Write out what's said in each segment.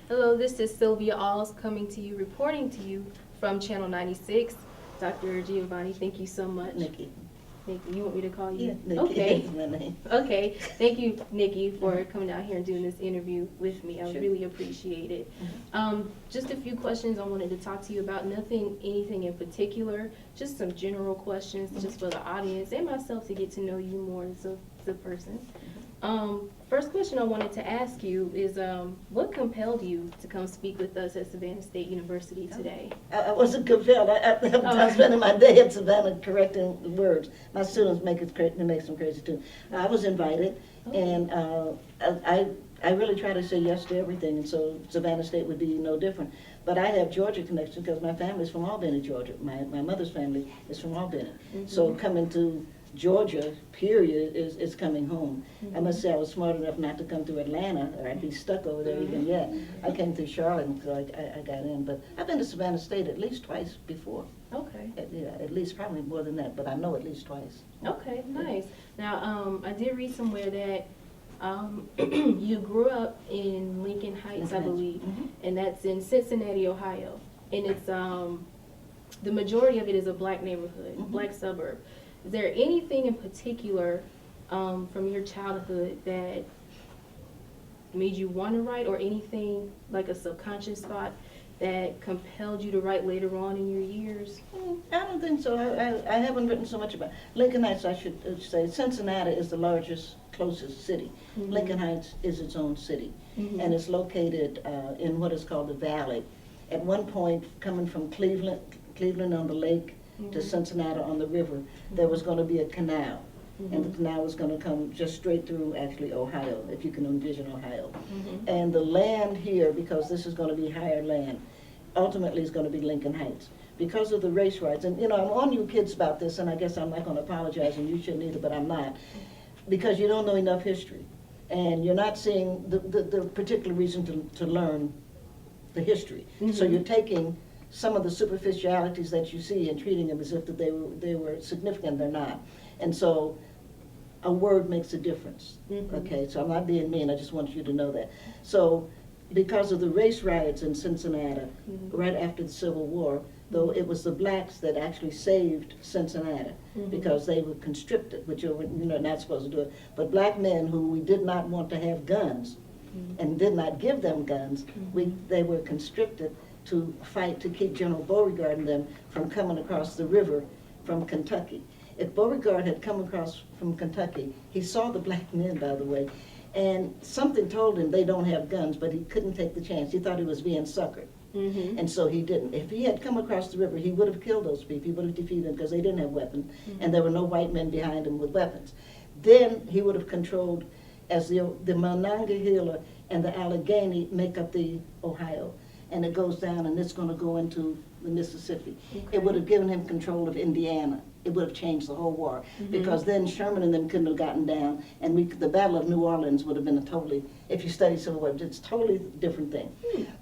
Hello, this is Sylvia Alls coming to you, reporting to you from Channel 96. Dr. Giovanni, thank you so much. Nikki. Nikki, you want me to call you? Yeah, Nikki. Okay. That's my name. Okay. Thank you, Nikki, for coming out here and doing this interview with me. I Sure. really appreciate it. Just a few questions I wanted to talk to you about. Anything in particular. Just some general questions, just for the audience and myself to get to know you more as a person. First question I wanted to ask you is, what compelled you to come speak with us at Savannah State University today? I wasn't compelled. I was spending my day at Savannah correcting the words. My students make them crazy too. I was invited, and I really try to say yes to everything, and so Savannah State would be no different. But I have Georgia connection because my family's from Albany, Georgia. My mother's family is from Albany. So coming to Georgia, period, is coming home. I must say I was smart enough not to come through Atlanta, or I'd be stuck over there even yet. I came through Charlotte, so I got in. But I've been to Savannah State at least twice before. Okay. At least, probably more than that, but I know at least twice. Okay, nice. Now, I did read somewhere that you grew up in Lincoln Heights, I believe, and that's in Cincinnati, Ohio. And it's the majority of it is a black neighborhood, black suburb. Is there anything in particular from your childhood that made you want to write, or anything like a subconscious thought that compelled you to write later on in your years? I don't think so. I haven't written so much about Lincoln Heights. I should say Cincinnati is the largest, closest city. Lincoln Heights is its own city, and it's located in what is called the Valley. At one point, coming from Cleveland on the lake to Cincinnati on the river, there was going to be a canal. And the canal was going to come just straight through, actually, Ohio, if you can envision Ohio. And the land here, because this is going to be higher land, ultimately is going to be Lincoln Heights. Because of the race riots, and I'm on you kids about this, and I guess I'm not going to apologize, and you shouldn't either, but I'm not, because you don't know enough history. And you're not seeing the particular reason to learn the history. So you're taking some of the superficialities that you see and treating them as if that they were significant. They're not. And so a word makes a difference. Okay, so I'm not being mean, I just want you to know that. So because of the race riots in Cincinnati, right after the Civil War, though it was the blacks that actually saved Cincinnati because they were conscripted, which you're not supposed to do it. But black men who we did not want to have guns and did not give them guns, they were conscripted to fight to keep General Beauregard and them from coming across the river from Kentucky. If Beauregard had come across from Kentucky, he saw the black men, by the way, and something told him they don't have guns, but he couldn't take the chance. He thought he was being suckered, and so he didn't. If he had come across the river, he would have killed those people. He would have defeated them because they didn't have weapons, and there were no white men behind him with weapons. Then he would have controlled, as the Monongahela and the Allegheny make up the Ohio, and it goes down, and it's going to go into the Mississippi. It would have given him control of Indiana. It would have changed the whole war, because then Sherman and them couldn't have gotten down, and the Battle of New Orleans would have been a totally, if you study Civil War, it's a totally different thing.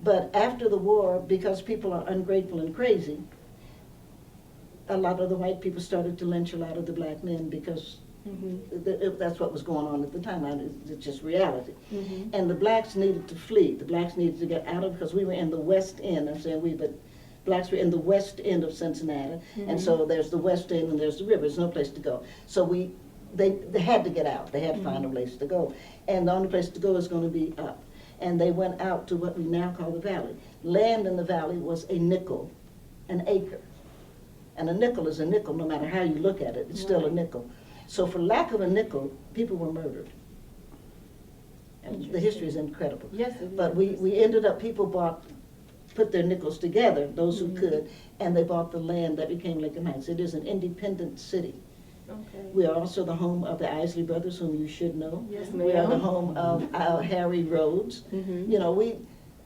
But after the war, because people are ungrateful and crazy, a lot of the white people started to lynch a lot of the black men because that's what was going on at the time. It's just reality. And the blacks needed to flee. The blacks needed to get out of, because we were in the West End. I'm saying we, but blacks were in the West End of Cincinnati. And so there's the West End and there's the river. There's no place to go. So they had to get out. They had to find a place to go. And the only place to go is going to be up. And they went out to what we now call the valley. Land in the valley was a nickel an acre. And a nickel is a nickel no matter how you look at it. It's still a nickel. So for lack of a nickel, people were murdered. And the history is incredible. Yes, it But is. we ended up, people put their nickels together, those who could, and they bought the land that became Lincoln Heights. It is an independent city. Okay. We are also the home of the Isley brothers, whom you should know. Yes, We are the ma'am. home of Harry Rhodes.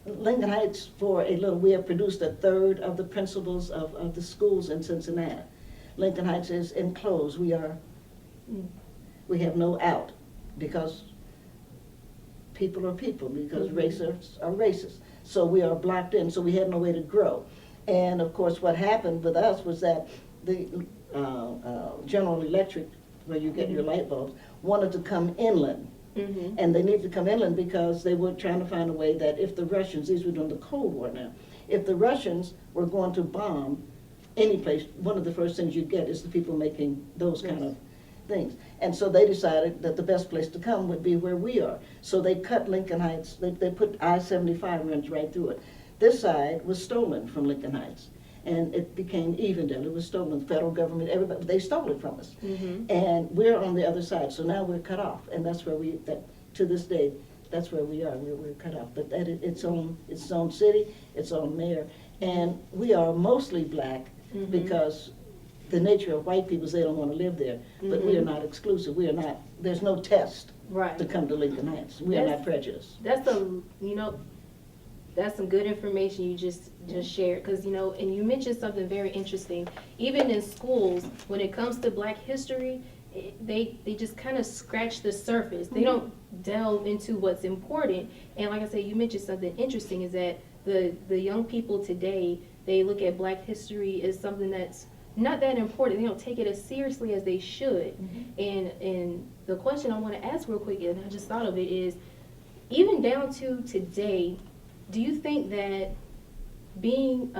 Lincoln Heights, we have produced a third of the principals of the schools in Cincinnati. Lincoln Heights is enclosed. We have no out, because people are people, because racists are racist. So we are blocked in, so we had no way to grow. And of course, what happened with us was that the General Electric, where you get your light bulbs, wanted to come inland And they needed to come inland because they were trying to find a way that if the Russians, these were during the Cold War now, if the Russians were going to bomb any place, one of the first things you get is the people making those kind of things. And so they decided that the best place to come would be where we are. So they cut Lincoln Heights, they put I-75 runs right through it. This side was stolen from Lincoln Heights. And it became Evendale. It was stolen. The federal government, everybody, they stole it from us. And we're on the other side. So now we're cut off. And that's where to this day, that's where we are. We're cut off. But its own city, its own mayor. And we are mostly black because the nature of white people is they don't want to live there. But we are not exclusive. We are not, there's no test to come to Lincoln Heights. We are not prejudiced. That's some good information you just shared, because and you mentioned something very interesting. Even in schools, when it comes to Black history, they just kind of scratch the surface. They don't delve into what's important. And like I said, you mentioned something interesting, is that the young people today, they look at Black history as something that's not that important. They don't take it as seriously as they should. And the question I want to ask real quick, and I just thought of it, is even down to today, do you think that being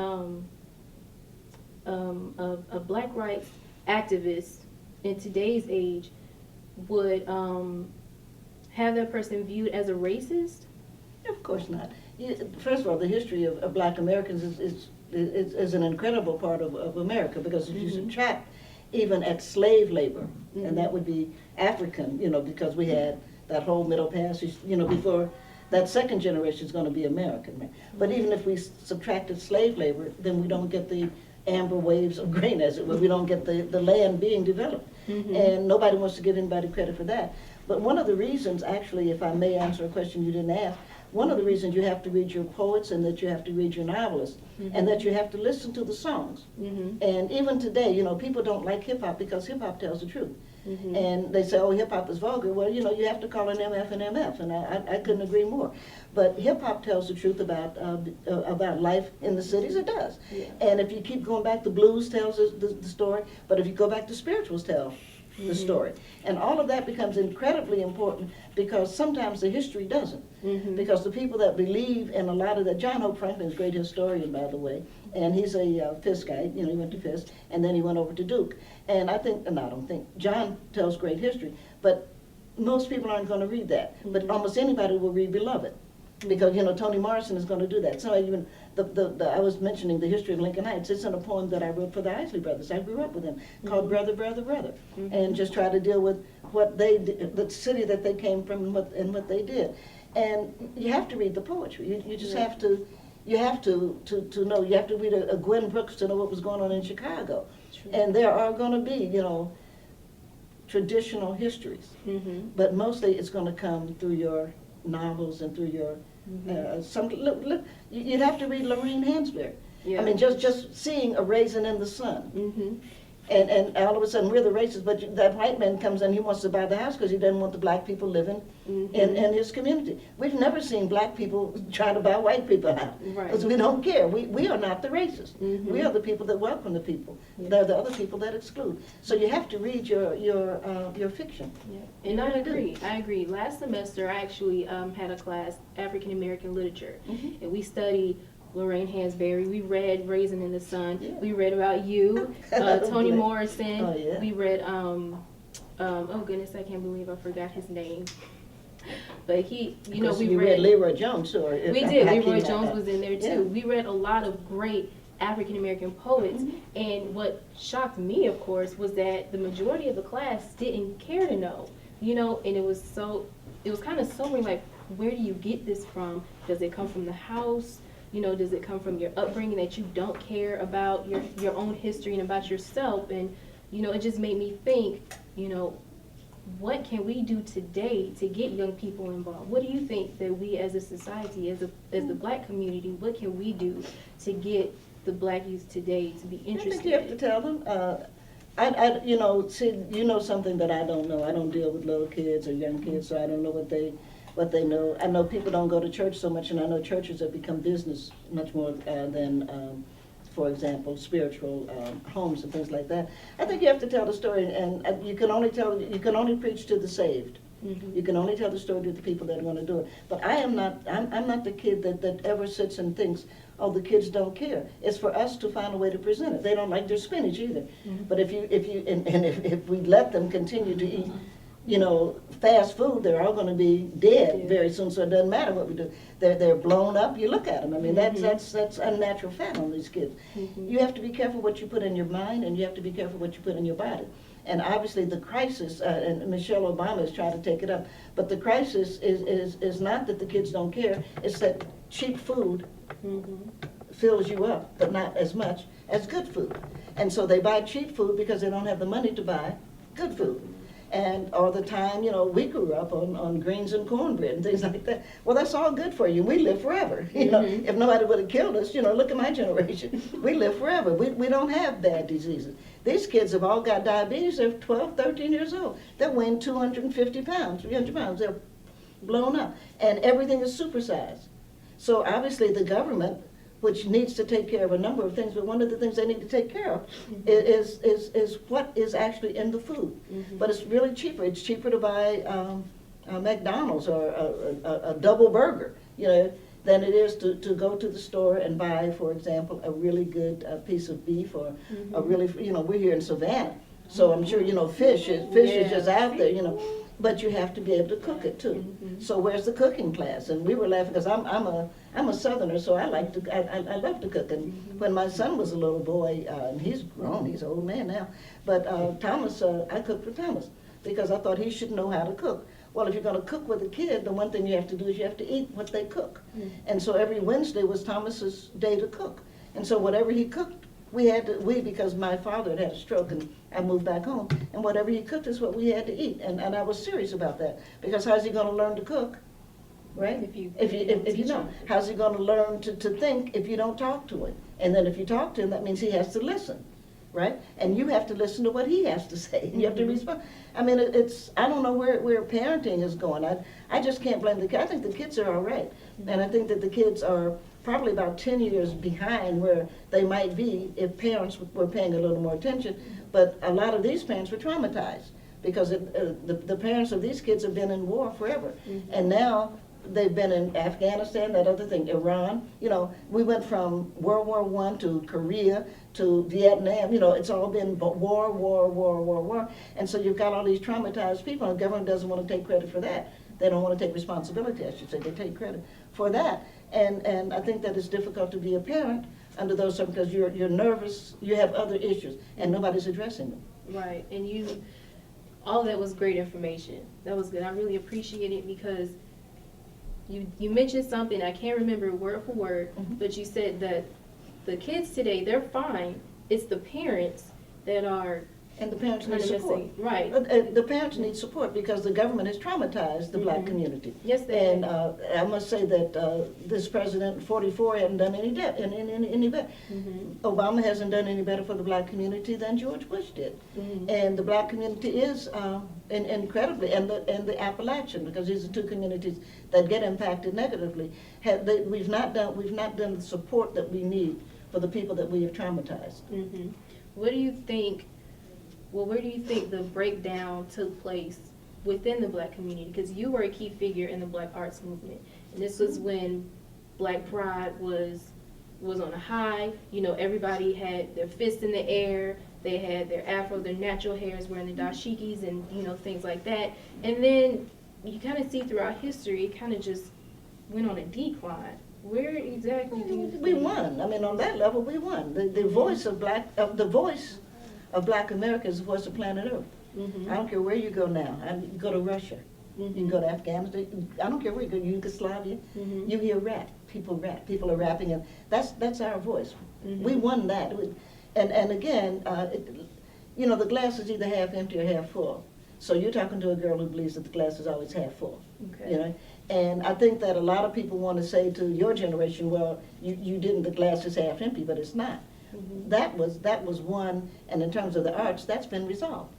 a Black rights activist in today's age would have that person viewed as a racist? Of course not. First of all, the history of Black Americans is an incredible part of America, because if you subtract even at slave labor, and that would be African, because we had that whole Middle Passage, before. That second generation is going to be American, right? But even if we subtracted slave labor, then we don't get the amber waves of grain, as it were. We don't get the land being developed. And nobody wants to give anybody credit for that. But one of the reasons, actually, if I may answer a question you didn't ask, one of the reasons you have to read your poets, and that you have to read your novelists, and that you have to listen to the songs. And even today, people don't like hip-hop because hip-hop tells the truth. And they say, oh, hip-hop is vulgar. Well, you have to call an MF an MF, and I couldn't agree more. But hip-hop tells the truth about life in the cities. It does. And if you keep going back, the blues tells the story, but if you go back, the spirituals tell the story. And all of that becomes incredibly important, because sometimes the history doesn't. Because the people that believe in a lot of that, John Hope Franklin's a great historian, by the way, and he's a Fisk guy, he went to Fisk, and then he went over to Duke. And I don't think, John tells great history, but most people aren't going to read that. But almost anybody will read Beloved, because, Toni Morrison is going to do that. So even I was mentioning the history of Lincoln Heights. It's in a poem that I wrote for the Isley Brothers. I grew up with them, called Brother, Brother, Brother, and just try to deal with what they did, the city that they came from, and what they did. And you have to read the poetry. You just have to. You have to know. You have to read a Gwen Brooks to know what was going on in Chicago. And there are going to be, traditional histories, but mostly it's going to come through your novels and through your look, you'd have to read Lorraine Hansberry. I mean, just seeing A Raisin in the Sun. And all of a sudden we're the racists, but that white man comes in, he wants to buy the house because he doesn't want the Black people living in his community. We've never seen Black people try to buy white people out, because we don't care. We are not the racists. We are the people that welcome the people. They're the other people that exclude. So you have to read your fiction. And I agree. Last semester I actually had a class, African American literature, and we studied Lorraine Hansberry. We read Raisin in the Sun. We read about you, Toni Morrison. We read, oh goodness, I can't believe I forgot his name. But we read Leroy Jones. We did. Leroy Jones was in there too. We read a lot of great African American poets. And what shocked me, of course, was that the majority of the class didn't care to know. And it was kind of sobering. Like, where do you get this from? Does it come from the house? Does it come from your upbringing, that you don't care about your own history and about yourself? And, it just made me think, what can we do today to get young people involved? What do you think that we as a society, as the Black community, what can we do to get the Black youth today to be interested? I think you have to tell them. Something that I don't know. I don't deal with little kids or young kids, so I don't know what they know. I know people don't go to church so much, and I know churches have become business much more than, for example, spiritual homes and things like that. I think you have to tell the story, and you can only preach to the saved. You can only tell the story to the people that are going to do it. But I'm not the kid that ever sits and thinks, oh, the kids don't care. It's for us to find a way to present it. They don't like their spinach either. But if we let them continue to eat, fast food, they're all going to be dead very soon. So it doesn't matter what we do. They're blown up. You look at them. I mean, that's unnatural fat on these kids. You have to be careful what you put in your mind, and you have to be careful what you put in your body. And obviously the crisis, and Michelle Obama is trying to take it up, but the crisis is not that the kids don't care, it's that cheap food fills you up, but not as much as good food. And so they buy cheap food because they don't have the money to buy good food. And all the time, we grew up on greens and cornbread and things like that. Well, that's all good for you. We live forever. If nobody would have killed us, look at my generation. We live forever. We don't have bad diseases. These kids have all got diabetes. They're 12, 13 years old. They're weighing 250 pounds, 300 pounds. They're blown up. And everything is supersized. So obviously the government, which needs to take care of a number of things, but one of the things they need to take care of is what is actually in the food. But it's really cheaper. It's cheaper to buy McDonald's or a double burger, than it is to go to the store and buy, for example, a really good piece of beef or a really, we're here in Savannah, so I'm sure, fish is just out there, but you have to be able to cook it too. So where's the cooking class? And we were laughing because I'm a Southerner, so I love to cook. And when my son was a little boy, and he's grown, he's an old man now, but Thomas, I cooked for Thomas because I thought he should know how to cook. Well, if you're going to cook with a kid, the one thing you have to do is you have to eat what they cook. And so every Wednesday was Thomas's day to cook. And so whatever he cooked, because my father had a stroke and I moved back home, and whatever he cooked is what we had to eat. And I was serious about that, because how's he going to learn to cook, right? If you know, how's he going to learn to think if you don't talk to him? And then if you talk to him, that means he has to listen, right? And you have to listen to what he has to say, and you have to respond. I mean, I don't know where parenting is going. I just can't blame the kids. I think the kids are all right, and I think that the kids are probably about 10 years behind where they might be if parents were paying a little more attention. But a lot of these parents were traumatized because the parents of these kids have been in war forever. And now they've been in Afghanistan, that other thing, Iran. We went from World War I to Korea to Vietnam. It's all been war. And so you've got all these traumatized people, and the government doesn't want to take credit for that. They don't want to take responsibility, I should say. They take credit for that. And I think that it's difficult to be a parent under those circumstances because you're nervous, you have other issues, and nobody's addressing them. Right, and all that was great information. That was good. I really appreciate it because you mentioned something, I can't remember word for word, but you said that the kids today, they're fine. It's the parents that are... And the parents need support. Right. The parents need support because the government has traumatized the black community. Yes, they And I must say that this president, 44, hadn't done any better. Obama hasn't done any better for the black community than George Bush did. And the black community is incredibly, and the Appalachian, because these are two communities that get impacted negatively. We've not done the support that we need for the people that we have traumatized. What do you think? Well, where do you think the breakdown took place within the black community? Because you were a key figure in the black arts movement. And this was when black pride was on a high. Everybody had their fists in the air. They had their afro, their natural hairs, wearing the dashikis and, things like that. And then you kind of see throughout history, it kind of just went on a decline. Where exactly do you think? We won. I mean, on that level, we won. The voice of black America is the voice of planet Earth. I don't care where you go now. You go to Russia. You can go to Afghanistan. I don't care where you go. Yugoslavia. You hear rap. People are rapping, and that's our voice. We won that. And again, the glass is either half empty or half full. So you're talking to a girl who believes that the glass is always half full. Okay. And I think that a lot of people want to say to your generation, well, you didn't. The glass is half empty, but it's not. That was one, and in terms of the arts, that's been resolved.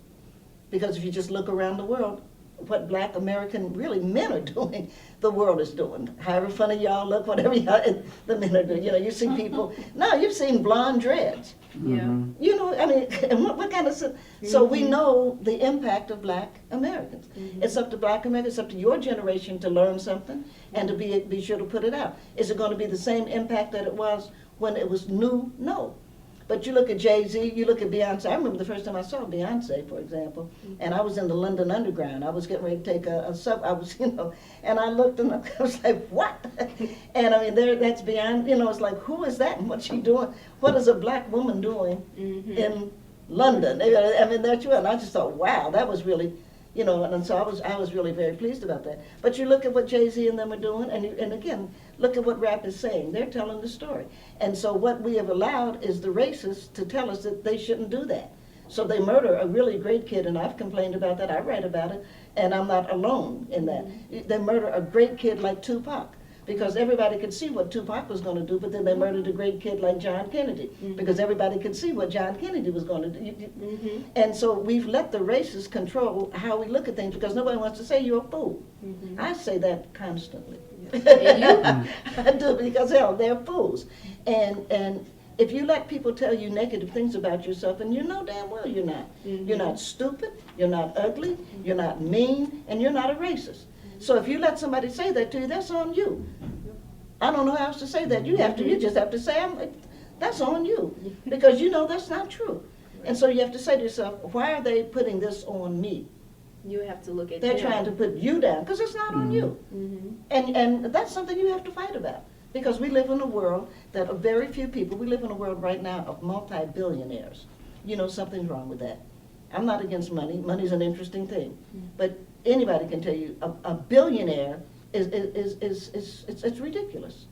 Because if you just look around the world, what Black American really men are doing, the world is doing. However funny y'all look, whatever y'all, the men are doing. You know, you see people, now you've seen blonde dreads. Yeah. You know, I mean, and what kind of, so we know the impact of Black Americans. It's up to Black Americans, it's up to your generation to learn something and to be sure to put it out. Is it going to be the same impact that it was when it was new? No. But you look at Jay-Z, you look at Beyonce. I remember the first time I saw Beyonce, for example, and I was in the London Underground. I was getting ready to take a sub, I was, you know, and I looked and I was like, what? And I mean, that's beyond, you know, it's like, who is that and what's she doing? What is a Black woman doing in London? I mean, there you are. And I just thought, wow, that was really, you know, and so I was really very pleased about that. But you look at what Jay-Z and them are doing, and again, look at what rap is saying. They're telling the story. And so what we have allowed is the racists to tell us that they shouldn't do that. So they murder a really great kid, and I've complained about that. I write about it, and I'm not alone in that. They murder a great kid like Tupac, because everybody could see what Tupac was going to do, but then they murdered a great kid like John Kennedy, because everybody could see what John Kennedy was going to do. And so we've let the racists control how we look at things, because nobody wants to say you're a fool. I say that constantly. I do, because hell, they're fools. And if you let people tell you negative things about yourself, and you know damn well you're not. You're not stupid, you're not ugly, you're not mean, and you're not a racist. So if you let somebody say that to you, that's on you. I don't know how else to say that. You just have to say, that's on you, because you know that's not true. And so you have to say to yourself, why are they putting this on me? You have to look at They're trying to put you down, because it's not on you. And that's something you have to fight about, because we live in a world that very few people, we live in a world right now of multi-billionaires. You know, something's wrong with that. I'm not against money. Money's an interesting thing. But anybody can tell you a billionaire it's ridiculous.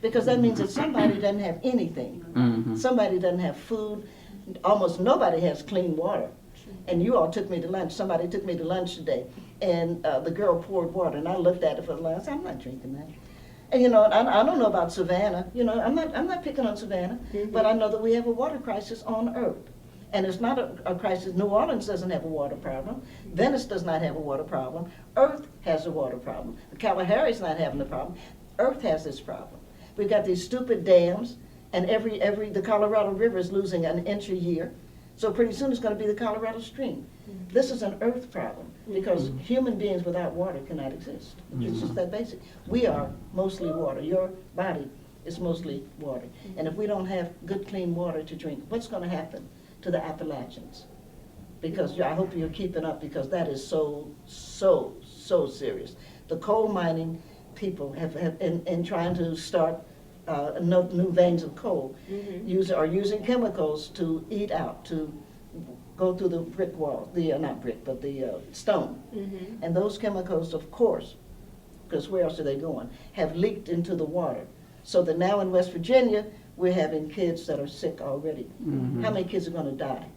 Because that means that somebody doesn't have anything. Somebody doesn't have food. Almost nobody has clean water. And you all took me to lunch. Somebody took me to lunch today, and the girl poured water, and I looked at it for the last. I'm not drinking that. And you know, I don't know about Savannah. You know, I'm not picking on Savannah, but I know that we have a water crisis on Earth, and it's not a crisis. New Orleans doesn't have a water problem. Venice does not have a water problem. Earth has a water problem. Kalahari's not having a problem. Earth has this problem. We've got these stupid dams, and the Colorado River is losing an inch a year. So pretty soon it's going to be the Colorado Stream. This is an earth problem, because human beings without water cannot exist. It's just that basic. We are mostly water. Your body is mostly water. And if we don't have good, clean water to drink, what's going to happen to the Appalachians? Because I hope you're keeping up, because that is so serious. The coal mining people have in trying to start new veins of coal, are using chemicals to eat out, to go through the brick wall, not brick, but the stone. And those chemicals, of course, because where else are they going, have leaked into the water. So that now in West Virginia, we're having kids that are sick already. How many kids are going to die?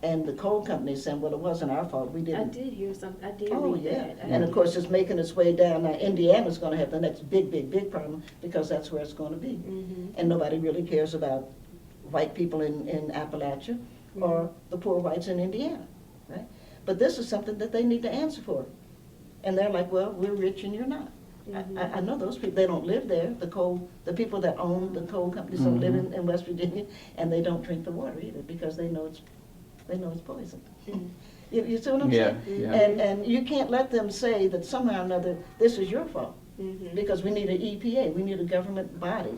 And the coal company is saying, well, it wasn't our fault. We didn't. I did hear something. I did read that. And of course, it's making its way down. Now, Indiana's going to have the next big problem, because that's where it's going to be. And nobody really cares about white people in Appalachia or the poor whites in Indiana, right? But this is something that they need to answer for. And they're like, well, we're rich and you're not. I know those people. They don't live there. The people that own the coal companies don't live in West Virginia, and they don't drink the water either, because they know it's poison. You see what I'm saying? Yeah. And you can't let them say that somehow or another this is your fault, because we need an EPA. We need a government body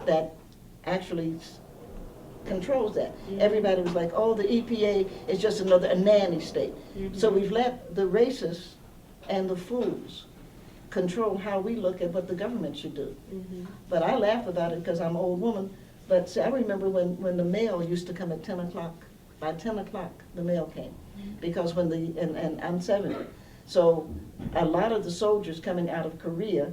that actually controls that. Everybody was like, oh, the EPA is just a nanny state. So we've let the racists and the fools control how we look at what the government should do. But I laugh about it because I'm an old woman. But see, I remember when the mail used to come at 10 o'clock. By 10 o'clock, the mail came. Because and I'm 70. So a lot of the soldiers coming out of Korea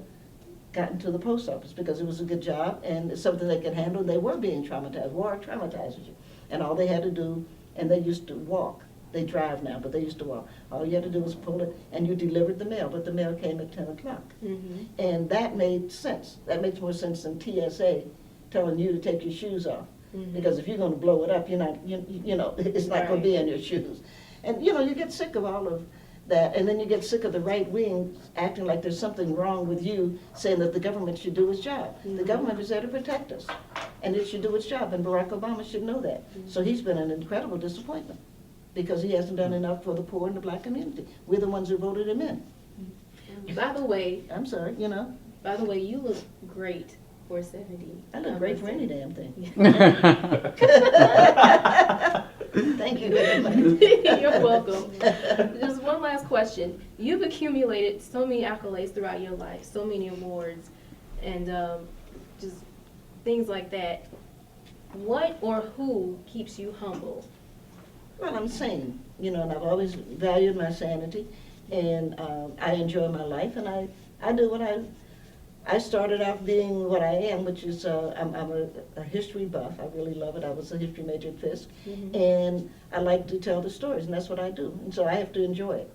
got into the post office because it was a good job and it's something they could handle. They were being traumatized. War traumatizes you. And all they had to do, and they used to walk. They drive now, but they used to walk. All you had to do was pull it, and you delivered the mail, but the mail came at 10 o'clock. And that made sense. That makes more sense than TSA telling you to take your shoes off. Because if you're going to blow it up, you're not, you know, it's not going to be in your shoes. And, you know, you get sick of all of that, and then you get sick of the right wing acting like there's something wrong with you, saying that the government should do its job. The government is there to protect us, and it should do its job, and Barack Obama should know that. So he's been an incredible disappointment, because he hasn't done enough for the poor and the black community. We're the ones who voted him in. By the way, I'm sorry, you know. By the way, you look great for 70. I look great for any damn thing. Thank you very much. You're welcome. Just one last question. You've accumulated so many accolades throughout your life, so many awards, and just things like that. What or who keeps you humble? Well, I'm sane, you know, and I've always valued my sanity, and I enjoy my life, and I do what I started out being what I am, which is I'm a history buff. I really love it. I was a history major at Fisk, and I like to tell the stories, and that's what I do. And so I have to enjoy it.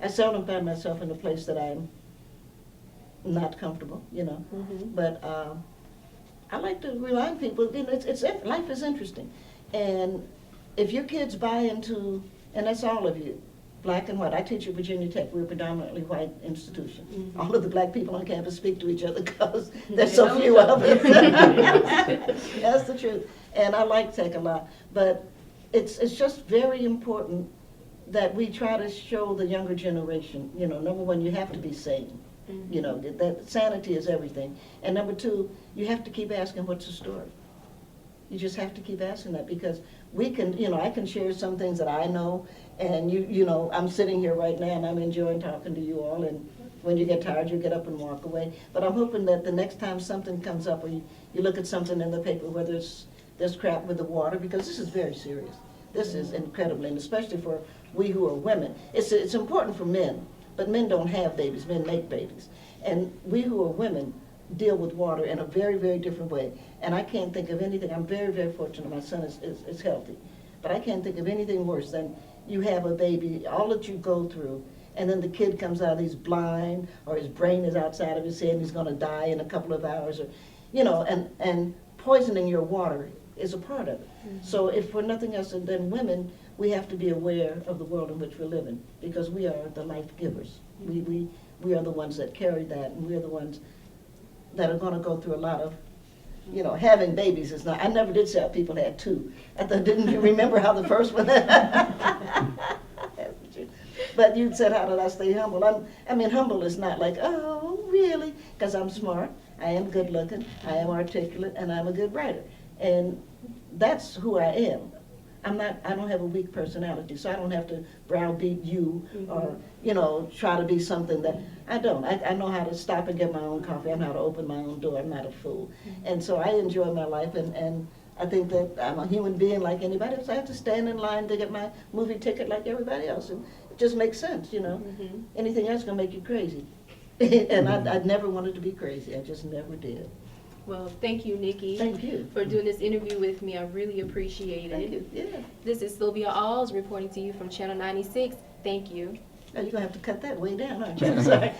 I seldom find myself in a place that I'm not comfortable, you know. But I like to remind people, you know, life is interesting, and if your kids buy into, and that's all of you, black and white. I teach at Virginia Tech. We're a predominantly white institution. All of the black people on campus speak to each other because there's so few of us. That's the truth. And I like Tech a lot. But it's just very important that we try to show the younger generation, you know, number one, you have to be sane. You know, that sanity is everything. And number two, you have to keep asking, what's the story? You just have to keep asking that, because we can, you know, I can share some things that I know, and you know, I'm sitting here right now and I'm enjoying talking to you all, and when you get tired, you get up and walk away. But I'm hoping that the next time something comes up, or you look at something in the paper, whether it's this crap with the water, because this is very serious. This is incredibly, and especially for we who are women. It's important for men, but men don't have babies, men make babies. And we who are women deal with water in a very, very different way. And I can't think of anything, I'm very, very fortunate, my son is healthy, but I can't think of anything worse than you have a baby, all that you go through, and then the kid comes out, he's blind, or his brain is outside of his head, and he's gonna die in a couple of hours, or, you know, and poisoning your water is a part of it. So if for nothing else than women, we have to be aware of the world in which we're living, because we are the life givers. We are the ones that carry that, and we are the ones that are going to go through a lot of, you know, having babies is not, I never did say people had two. Didn't you remember how the first one? But you said, how did I stay humble? I mean, humble is not like, oh, really? Because I'm smart, I am good looking, I am articulate, and I'm a good writer. And that's who I am. I don't have a weak personality, so I don't have to browbeat you or, you know, try to be something that I don't. I know how to stop and get my own coffee. I know how to open my own door. I'm not a fool. And so I enjoy my life, and I think that I'm a human being like anybody else. I have to stand in line to get my movie ticket like everybody else. And it just makes sense, you know. Anything else is going to make you crazy. And I never wanted to be crazy. I just never did. Well, thank you, Nikki. Thank you. For doing this interview with me. I really appreciate it. Thank you. Yeah. This is Sylvia Alls reporting to you from Channel 96. Thank you. Now you're going to have to cut that way down, aren't you? I'm sorry.